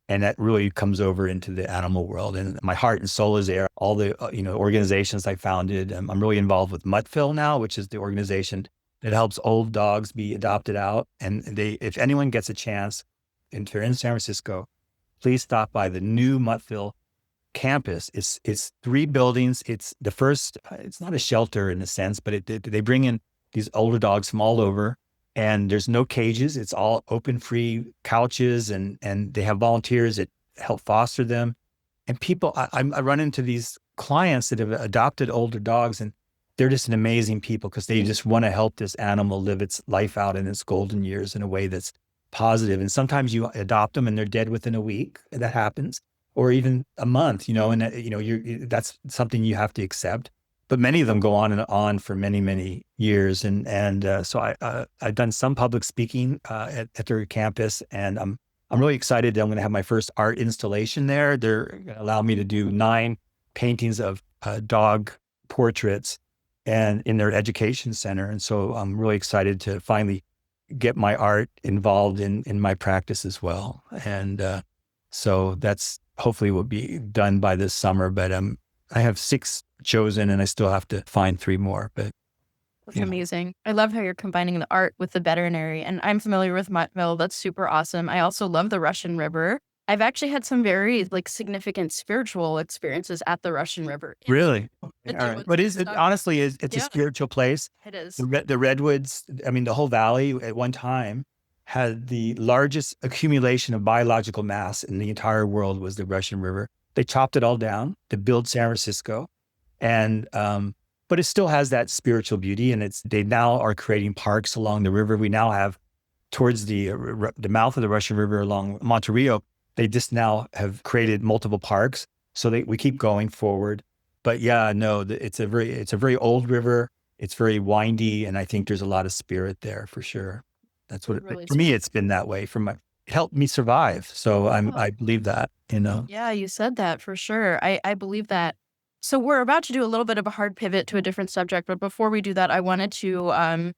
And that really comes over into the animal world. And my heart and soul is there. All the organizations I founded. I'm really involved with Muttville now, which is the organization that helps old dogs be adopted out. And if anyone gets a chance, if they're in San Francisco, please stop by the new Muttville campus. It's 3 buildings. It's the first, it's not a shelter in a sense, but they bring in these older dogs from all over, and there's no cages. It's all open, free couches, and they have volunteers that help foster them. And people, I run into these clients that have adopted older dogs, and they're just an amazing people because they just want to help this animal live its life out in its golden years in a way that's positive. And sometimes you adopt them and they're dead within a week. That happens, or even a month, and that's something you have to accept. But many of them go on and on for many, many years. So I've done some public speaking at their campus, and I'm really excited that I'm going to have my first art installation there. They're going to allow me to do 9 paintings of dog portraits and in their education center. And so I'm really excited to finally get my art involved in my practice as well. And so that's hopefully will be done by this summer. But I have 6 chosen, and I still have to find 3 more. But that's amazing. I love how you're combining the art with the veterinary. And I'm familiar with Muttville. That's super awesome. I also love the Russian River. I've actually had some very significant spiritual experiences at the Russian River. Really? All right. But honestly, it's a spiritual place. It is. The redwoods, the whole valley at one time had the largest accumulation of biological mass in the entire world was the Russian River. They chopped it all down to build San Francisco. And, but it still has that spiritual beauty, and they now are creating parks along the river. We now have towards the mouth of the Russian River along Monterey, they just now have created multiple parks. So we keep going forward. But it's a very old river. It's very windy, and I think there's a lot of spirit there for sure. That's what for me, it's been that way. It helped me survive. So I believe that, Yeah, you said that for sure. I believe that. So we're about to do a little bit of a hard pivot to a different subject. But before we do that, I wanted to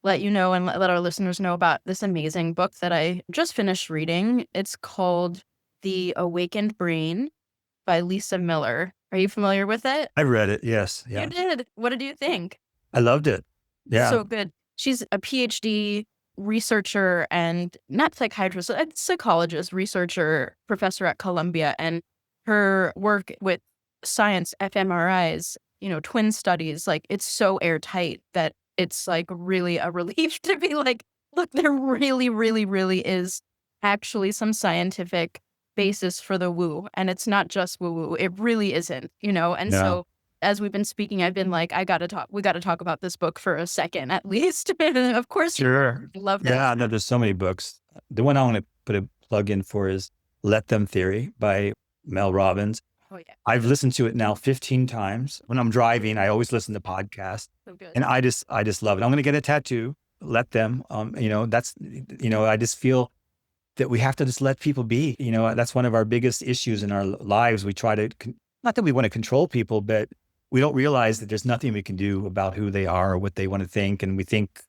let you know and let our listeners know about this amazing book that I just finished reading. It's called The Awakened Brain by Lisa Miller. Are you familiar with it? I read it. Yes. Yeah. You did. What did you think? I loved it. Yeah. So good. She's a PhD researcher and not psychiatrist, a psychologist, researcher, professor at Columbia. And her work with science, fMRIs, twin studies, it's so airtight that it's really a relief to be look, there really, really, really is actually some scientific basis for the woo. And it's not just woo-woo. It really isn't, And so as we've been speaking, I've been we got to talk about this book for a second, at least. Of course. Sure. Love that. Yeah, no, there's so many books. The one I want to put a plug in for is Let Them Theory by Mel Robbins. Oh, yeah. I've listened to it now 15 times. When I'm driving, I always listen to podcasts. So good. And I just love it. I'm going to get a tattoo. Let them, I just feel that we have to just let people be. That's one of our biggest issues in our lives. We try to, not that we want to control people, but we don't realize that there's nothing we can do about who they are or what they want to think. And we think,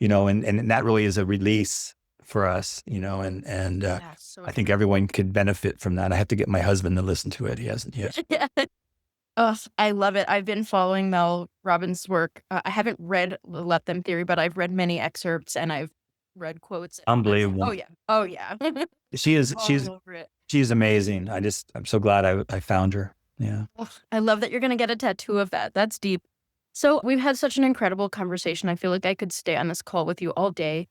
and that really is a release for us, I think everyone could benefit from that. I have to get my husband to listen to it. He hasn't yet. Oh, I love it. I've been following Mel Robbins' work. I haven't read Let Them Theory, but I've read many excerpts and I've read quotes. Unbelievable. Oh yeah. She's amazing. I'm so glad I found her. Yeah. Oh, I love that you're going to get a tattoo of that. That's deep. So we've had such an incredible conversation. I feel like I could stay on this call with you all day.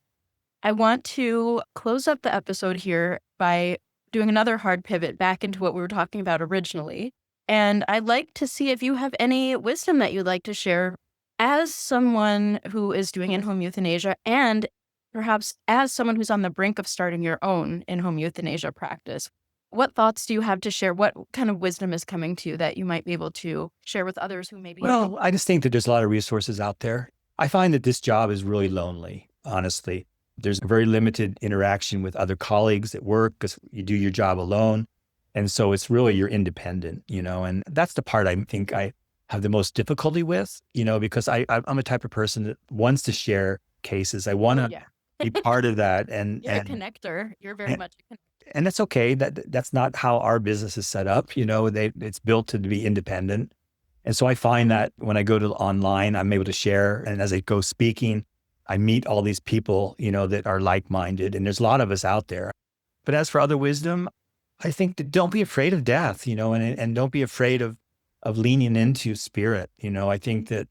I want to close up the episode here by doing another hard pivot back into what we were talking about originally. And I'd like to see if you have any wisdom that you'd like to share as someone who is doing in-home euthanasia and perhaps as someone who's on the brink of starting your own in-home euthanasia practice. What thoughts do you have to share? What kind of wisdom is coming to you that you might be able to share with others who maybe... Well, I just think that there's a lot of resources out there. I find that this job is really lonely, honestly. There's very limited interaction with other colleagues at work because you do your job alone. And so it's really, you're independent, and that's the part I think I have the most difficulty with, because I'm a type of person that wants to share cases. I want to be part of that. And you're a connector. You're very much a connector. And that's okay. That's not how our business is set up. It's built to be independent. And so I find that when I go to online, I'm able to share. And as I go speaking, I meet all these people, that are like-minded. And there's a lot of us out there. But as for other wisdom, I think that don't be afraid of death, and don't be afraid of leaning into spirit. I think that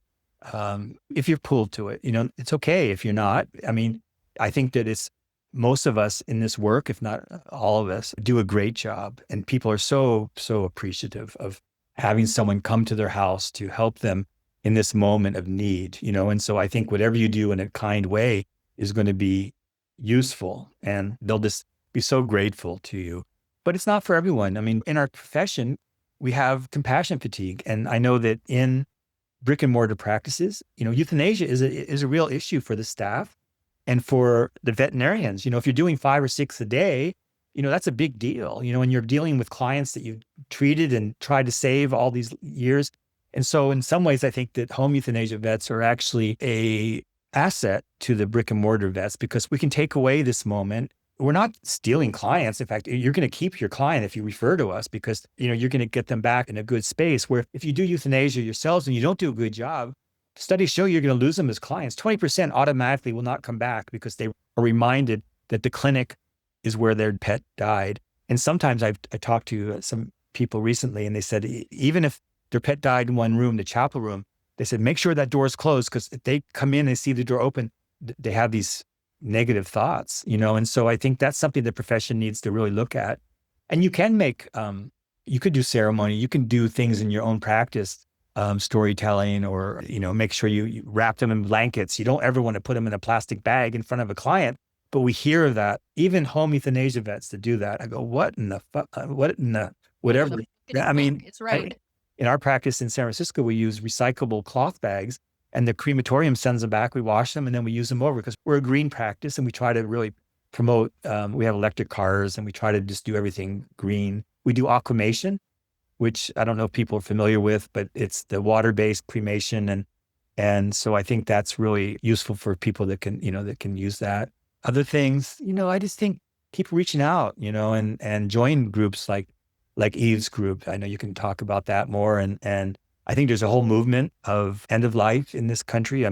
if you're pulled to it, it's okay if you're not. I mean, I think that it's most of us in this work, if not all of us, do a great job. And people are so, so appreciative of having someone come to their house to help them in this moment of need, And so I think whatever you do in a kind way is going to be useful, and they'll just be so grateful to you. But it's not for everyone. I mean, in our profession, we have compassion fatigue. And I know that in brick and mortar practices, euthanasia is a real issue for the staff and for the veterinarians. If you're doing 5 or 6 a day, that's a big deal, and you're dealing with clients that you've treated and tried to save all these years. And so in some ways, I think that home euthanasia vets are actually a asset to the brick and mortar vets, because we can take away this moment. We're not stealing clients. In fact, you're going to keep your client if you refer to us, because you're going to get them back in a good space. Where if you do euthanasia yourselves and you don't do a good job, studies show you're going to lose them as clients. 20% automatically will not come back because they are reminded that the clinic is where their pet died. And sometimes I talked to some people recently, and they said even if their pet died in one room, the chapel room, they said make sure that door is closed, because if they come in and see the door open, they have these negative thoughts, And so I think that's something the profession needs to really look at. And you can make, you could do ceremony, you can do things in your own practice, storytelling, or, make sure you wrap them in blankets. You don't ever want to put them in a plastic bag in front of a client. But we hear of that, even home euthanasia vets that do that. I go, what in the fuck, whatever. I mean, it's right. In our practice in San Francisco, we use recyclable cloth bags, and the crematorium sends them back. We wash them, and then we use them over, because we're a green practice, and we try to really promote, we have electric cars, and we try to just do everything green. We do aquamation, which I don't know if people are familiar with, but it's the water-based cremation. And so I think that's really useful for people that can use that. Other things, I just think keep reaching out, and join groups like Eve's group. I know you can talk about that more. And I think there's a whole movement of end of life in this country. So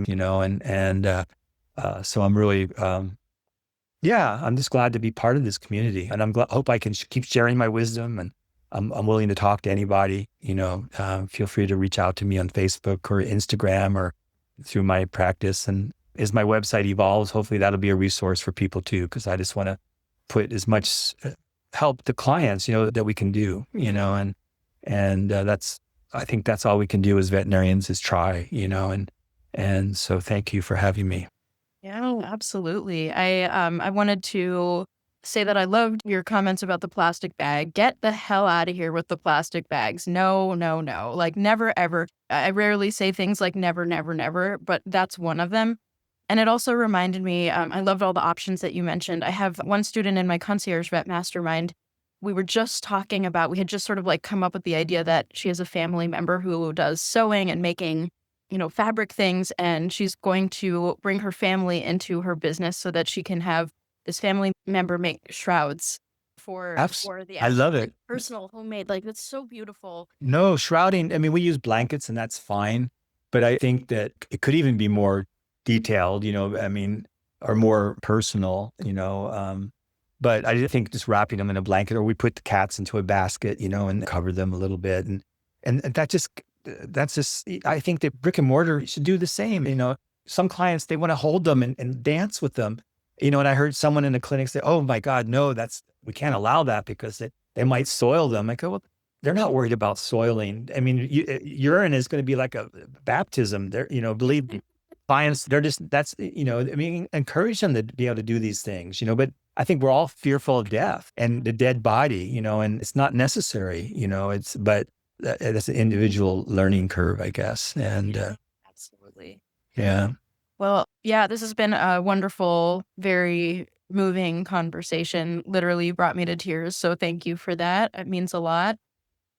I'm really, I'm just glad to be part of this community, and hope I can keep sharing my wisdom, and I'm willing to talk to anybody. Feel free to reach out to me on Facebook or Instagram or through my practice. And as my website evolves, hopefully that'll be a resource for people too, because I just want to put as much help to clients, that we can do, and I think that's all we can do as veterinarians is try, and so thank you for having me. Yeah, absolutely. I wanted to say that I loved your comments about the plastic bag. Get the hell out of here with the plastic bags. No, no, no. Like never, ever. I rarely say things like never, never, never, but that's one of them. And it also reminded me, I loved all the options that you mentioned. I have one student in my concierge vet mastermind. We were just talking about, we had just sort of like come up with the idea that she has a family member who does sewing and making, fabric things. And she's going to bring her family into her business so that she can have this family member make shrouds for the I love it. personal homemade. Like that's so beautiful. No, shrouding. I mean, we use blankets, and that's fine. But I think that it could even be more detailed, or more personal, but I think just wrapping them in a blanket, or we put the cats into a basket, and cover them a little bit. And that's just, I think that brick and mortar should do the same. Some clients, they want to hold them and dance with them, and I heard someone in the clinic say, oh my God, no, we can't allow that because they might soil them. I go, well, they're not worried about soiling. I mean, urine is going to be like a baptism. Believe me. Clients, encourage them to be able to do these things, but I think we're all fearful of death and the dead body, and it's not necessary, but that's an individual learning curve, I guess. And absolutely. Yeah. Well, yeah, this has been a wonderful, very moving conversation. Literally brought me to tears. So thank you for that. It means a lot.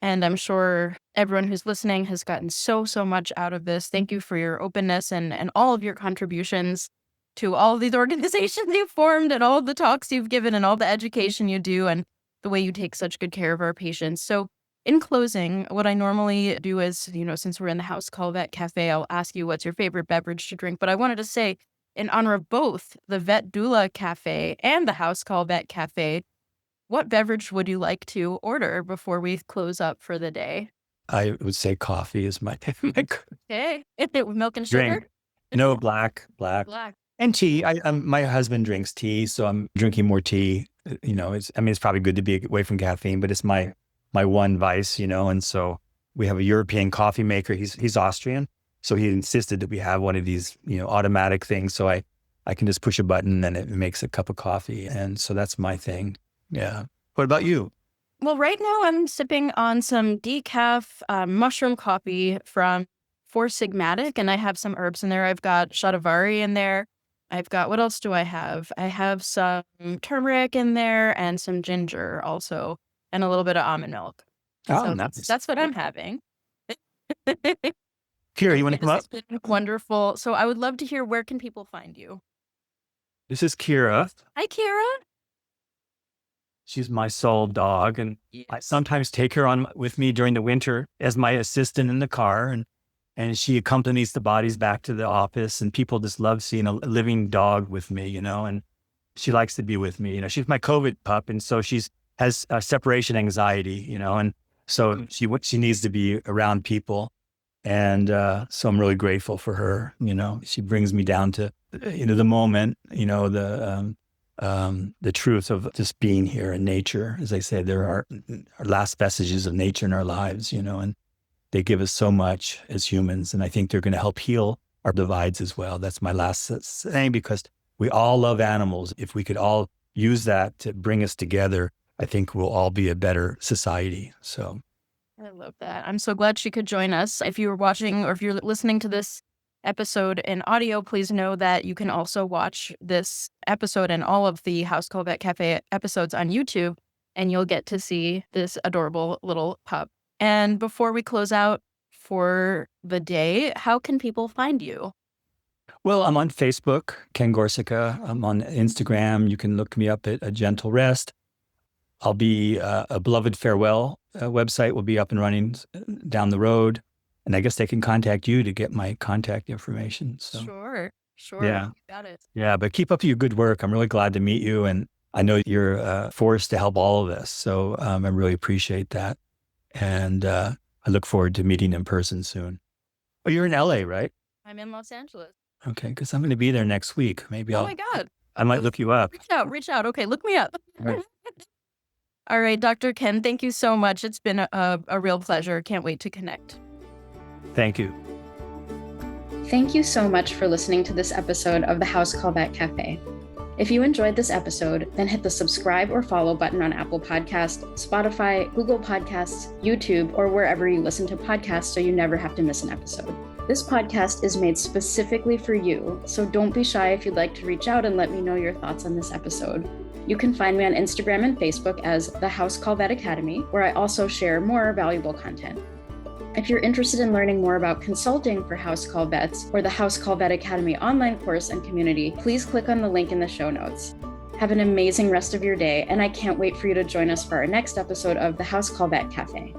And I'm sure everyone who's listening has gotten so much out of this. Thank you for your openness and all of your contributions to all of these organizations you've formed and all of the talks you've given and all the education you do and the way you take such good care of our patients. So in closing, what I normally do is, since we're in the House Call Vet Cafe, I'll ask you what's your favorite beverage to drink. But I wanted to say, in honor of both the Vet Doula Cafe and the House Call Vet Cafe, What beverage would you like to order before we close up for the day? I would say coffee is my Okay. Milk and drink. sugar? No, black. Black. And tea. My husband drinks tea, so I'm drinking more tea. It's probably good to be away from caffeine, but it's my one vice, and so we have a European coffee maker. He's Austrian, so he insisted that we have one of these, automatic things. So I can just push a button and it makes a cup of coffee, and so that's my thing. Yeah. What about you? Well, right now I'm sipping on some decaf mushroom coffee from Four Sigmatic, and I have some herbs in there. I've got shatavari in there. I've got, what else do I have? I have some turmeric in there and some ginger also, and a little bit of almond milk. Oh, So nice. that's what I'm having. Kira, you want to come up? It's been wonderful. So I would love to hear, where can people find you? This is Kira. Hi, Kira. She's my soul dog, and I sometimes take her on with me during the winter as my assistant in the car, and she accompanies the bodies back to the office, and people just love seeing a living dog with me, and she likes to be with me. She's my COVID pup, and so has separation anxiety, and so she needs to be around people, and so I'm really grateful for her. She brings me down to the moment, the truth of just being here in nature. As I say, there are our last vestiges of nature in our lives, and they give us so much as humans. And I think they're going to help heal our divides as well. That's my last saying, because we all love animals. If we could all use that to bring us together, I think we'll all be a better society. So I love that. I'm so glad she could join us. If you were watching or if you're listening to this episode in audio, please know that you can also watch this episode and all of the House Call Vet Cafe episodes on YouTube, and you'll get to see this adorable little pup. And before we close out for the day, how can people find you? Well, I'm on Facebook, Ken Gorczyca. I'm on Instagram. You can look me up at A Gentle Rest. I'll be a Beloved Farewell website will be up and running down the road. And I guess they can contact you to get my contact information. So. Sure. Yeah. You got it. Yeah, but keep up your good work. I'm really glad to meet you. And I know you're a force to help all of us. So I really appreciate that. And I look forward to meeting in person soon. Oh, you're in LA, right? I'm in Los Angeles. Okay, because I'm going to be there next week. Maybe Oh my God. I might look you up. Reach out. Okay, look me up. Right. All right, Dr. Ken, thank you so much. It's been a real pleasure. Can't wait to connect. Thank you. Thank you so much for listening to this episode of the House Call Vet Cafe. If you enjoyed this episode, then hit the subscribe or follow button on Apple Podcasts, Spotify, Google Podcasts, YouTube, or wherever you listen to podcasts so you never have to miss an episode. This podcast is made specifically for you, so don't be shy if you'd like to reach out and let me know your thoughts on this episode. You can find me on Instagram and Facebook as The House Call Vet Academy, where I also share more valuable content. If you're interested in learning more about consulting for House Call Vets or the House Call Vet Academy online course and community, please click on the link in the show notes. Have an amazing rest of your day, and I can't wait for you to join us for our next episode of the House Call Vet Cafe.